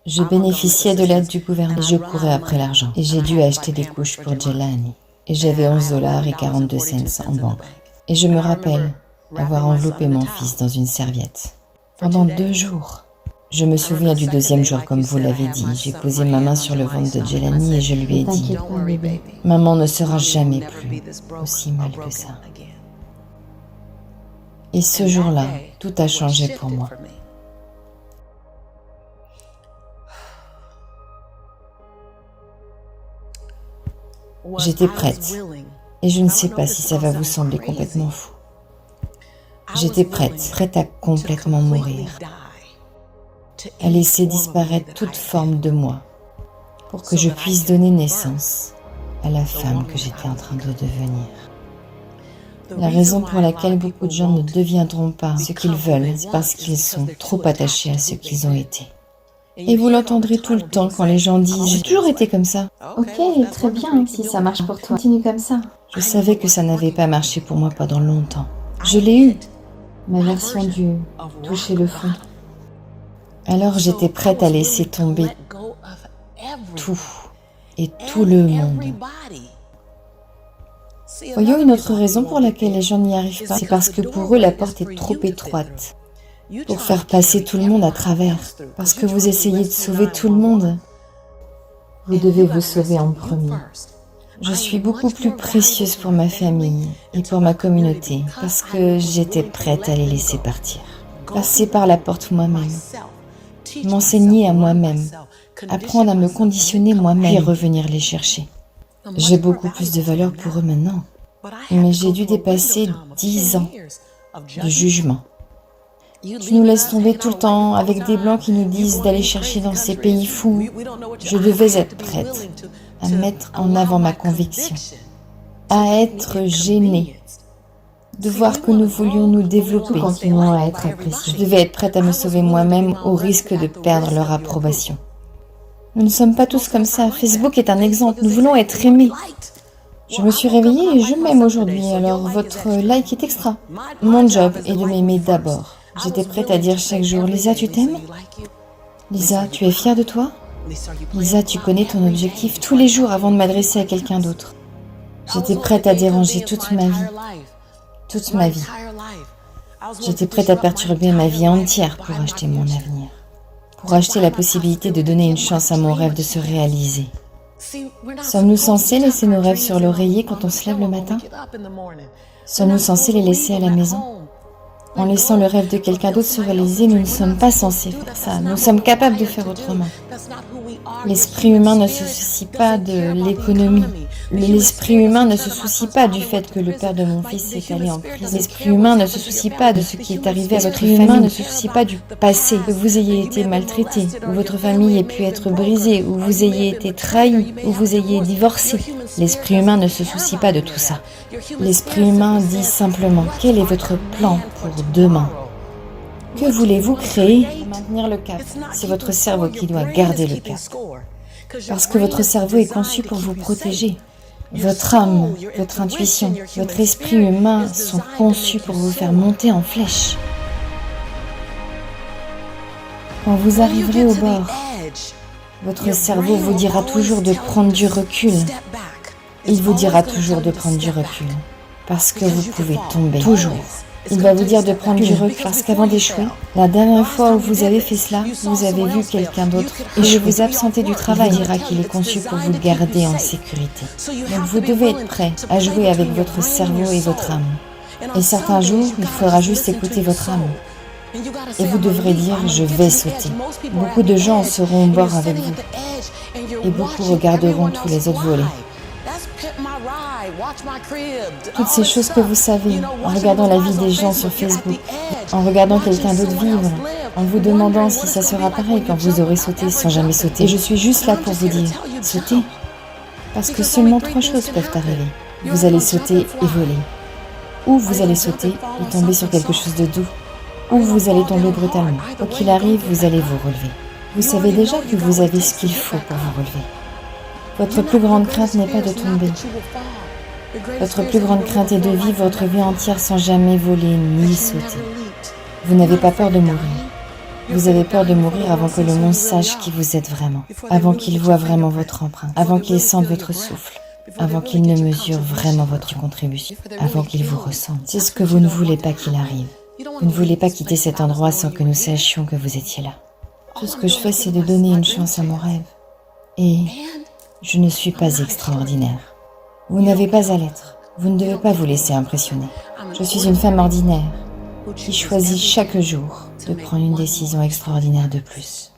Je bénéficiais de l'aide du gouvernement et je courais après l'argent. Et j'ai dû acheter des couches pour Jelani. Et j'avais 11 $ et 42 cents en banque. Et je me rappelle avoir enveloppé mon fils dans une serviette. Pendant 2 jours. Je me souviens du 2e jour, comme vous l'avez dit. J'ai posé ma main sur le ventre de Jelani et je lui ai dit « Maman ne sera jamais plus aussi mal que ça. » Et ce jour-là, tout a changé pour moi. J'étais prête. Et je ne sais pas si ça va vous sembler complètement fou. J'étais prête à complètement mourir, à laisser disparaître toute forme de moi, pour que je puisse donner naissance à la femme que j'étais en train de devenir. La raison pour laquelle beaucoup de gens ne deviendront pas ce qu'ils veulent, c'est parce qu'ils sont trop attachés à ce qu'ils ont été. Et vous l'entendrez tout le temps quand les gens disent « J'ai toujours été comme ça ». Ok, très bien, si ça marche pour toi, continue comme ça. Je savais que ça n'avait pas marché pour moi pendant longtemps. Je l'ai eu, Ma version du toucher le fond. alors j'étais prête à laisser tomber tout et tout le monde. Voyons une autre raison pour laquelle les gens n'y arrivent pas. C'est parce que pour eux, la porte est trop étroite pour faire passer tout le monde à travers. Parce que vous essayez de sauver tout le monde. Vous devez vous sauver en premier. Je suis beaucoup plus précieuse pour ma famille et pour ma communauté parce que j'étais prête à les laisser partir. Passer par la porte moi-même, m'enseigner à moi-même, apprendre à me conditionner moi-même et revenir les chercher. J'ai beaucoup plus de valeur pour eux maintenant, mais j'ai dû dépasser 10 ans de jugement. Tu nous laisses tomber tout le temps avec des blancs qui nous disent d'aller chercher dans ces pays fous. Je devais être prête à mettre en avant ma conviction, à être gênée de voir que nous voulions nous développer. Tout continuant à être apprécié. Je devais être prête à me sauver moi-même au risque de perdre leur approbation. Nous ne sommes pas tous comme ça. Facebook est un exemple. Nous voulons être aimés. Je me suis réveillée et je m'aime aujourd'hui, alors votre like est extra. Mon job est de m'aimer d'abord. J'étais prête à dire chaque jour, Lisa, tu t'aimes? Lisa, tu es fière de toi? Lisa, tu connais ton objectif tous les jours avant de m'adresser à quelqu'un d'autre. J'étais prête à déranger toute ma vie. Toute ma vie. J'étais prête à perturber ma vie entière pour acheter mon avenir. Pour acheter la possibilité de donner une chance à mon rêve de se réaliser. Sommes-nous censés laisser nos rêves sur l'oreiller quand on se lève le matin? Sommes-nous censés les laisser à la maison? En laissant le rêve de quelqu'un d'autre se réaliser, nous ne sommes pas censés faire ça. Nous sommes capables de faire autrement. L'esprit humain ne se soucie pas de l'économie. L'esprit humain ne se soucie pas du fait que le père de mon fils est allé en prison. L'esprit humain ne se soucie pas de ce qui est arrivé à votre famille. L'esprit humain ne se soucie pas du passé, que vous ayez été maltraité, ou votre famille ait pu être brisée, ou vous ayez été trahi, ou vous ayez divorcé. L'esprit humain ne se soucie pas de tout ça. L'esprit humain dit simplement « Quel est votre plan pour demain ?» Que voulez-vous créer pour maintenir le cap? C'est votre cerveau qui doit garder le cap. Parce que votre cerveau est conçu pour vous protéger. Votre âme, votre intuition, votre esprit humain sont conçus pour vous faire monter en flèche. Quand vous arriverez au bord, votre cerveau vous dira toujours de prendre du recul. Il vous dira toujours de prendre du recul. Parce que vous pouvez tomber. Toujours. Il va vous dire de prendre du recul parce qu'avant d'échouer, la dernière fois où vous avez fait cela, vous avez vu quelqu'un d'autre et je vous absenter du travail. Il dira qu'il est conçu pour vous garder en sécurité. Donc vous devez être prêt à jouer avec votre cerveau et votre âme. Et certains jours, il faudra juste écouter votre âme. Et vous devrez dire « je vais sauter ». Beaucoup de gens seront au bord avec vous et beaucoup regarderont tous les autres voler. Toutes ces choses que vous savez, en regardant la vie des gens sur Facebook, en regardant quelqu'un d'autre vivre, en vous demandant si ça sera pareil quand vous aurez sauté sans jamais sauter. Et je suis juste là pour vous dire, sautez. Parce que seulement 3 choses peuvent arriver. Vous allez sauter et voler. Ou vous allez sauter et tomber sur quelque chose de doux. Ou vous allez tomber brutalement. Quoi qu'il arrive, vous allez vous relever. Vous savez déjà que vous avez ce qu'il faut pour vous relever. Votre plus grande crainte n'est pas de tomber. Votre plus grande crainte est de vivre votre vie entière sans jamais voler ni sauter. Vous n'avez pas peur de mourir. Vous avez peur de mourir avant que le monde sache qui vous êtes vraiment, avant qu'il voie vraiment votre empreinte, avant qu'il sente votre souffle, avant qu'il ne mesure vraiment votre contribution, avant qu'il vous ressente. C'est ce que vous ne voulez pas qu'il arrive. Vous ne voulez pas quitter cet endroit sans que nous sachions que vous étiez là. Tout ce que je fais, c'est de donner une chance à mon rêve. Et je ne suis pas extraordinaire. Vous n'avez pas à l'être. Vous ne devez pas vous laisser impressionner. Je suis une femme ordinaire qui choisit chaque jour de prendre une décision extraordinaire de plus.